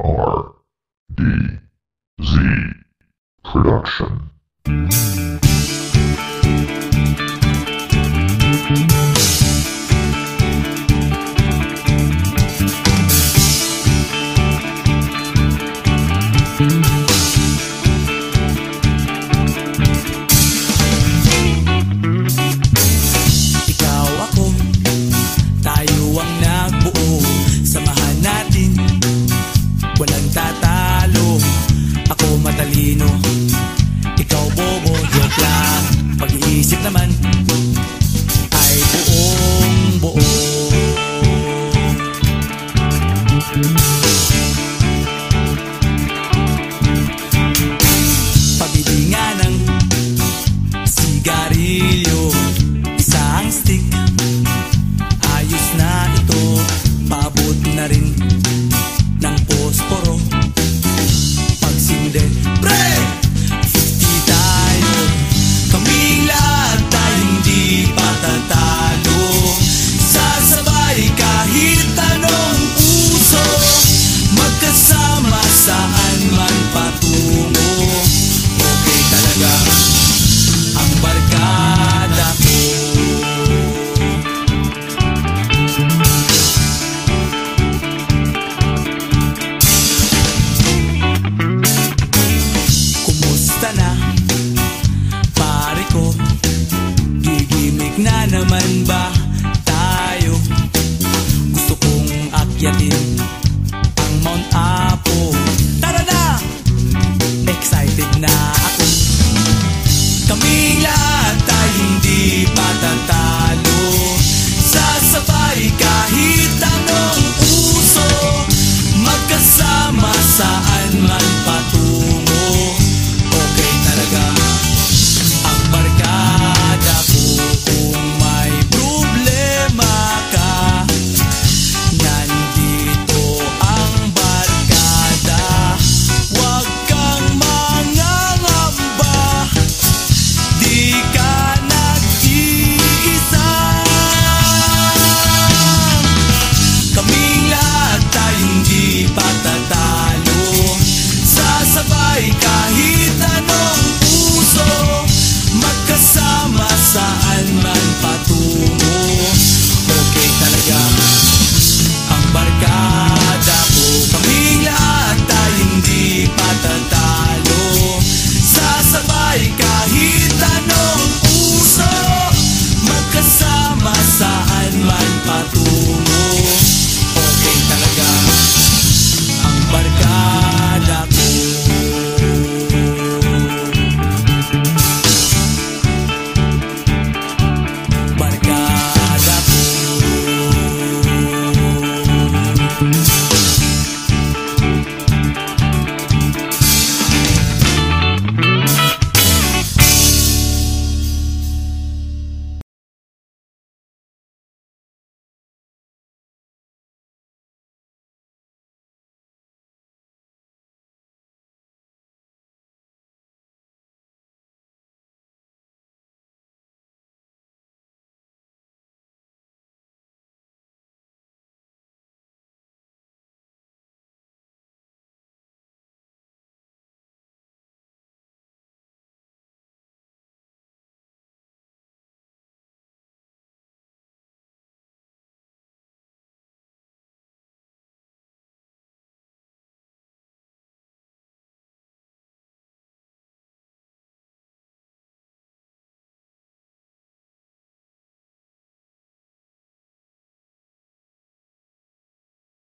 BARDZ Production. Ikaw ako, tayo ang nagbuo. Samahan natin, walang tatalo. Ako matalino, ikaw bobo. Joke lang, pag-iisip naman ay buong buo. Pabili nga ng sigarilyo, isang stick, ayos na ito. Paabot na rin ng posporo. Pagsinde, pre! 50 tayo, kaming lahat tayo hindi patatalo. Sasabay kahit anong puso, magkasama saan man patungo. Okay talaga ang barkada ko. Kumusta na, pare ko? Gigimik na naman ba tayo? Gusto kong akyatin ang Mount Apo. Tara na! Excited na ako. Kaming lahat tayo hindi patatalo. Sasabay kahit anong uso, magkasama saan man patungo. Okay talaga ang barkada ko. Kung may problema ka, nandito ang barkada. Huwag kang mangangamba, di ka nag-iisa. Kaming lahat tayo hindi patatalo. Sasabay kahit anong puso, magkasama saan man patungo. Okay talaga ang barkada ko. Kaming lahat tayo hindi patatalo. Sasabay kahit anong puso, magkasama saan man patungo. Okay talaga ang barkada ko. Barkada ko.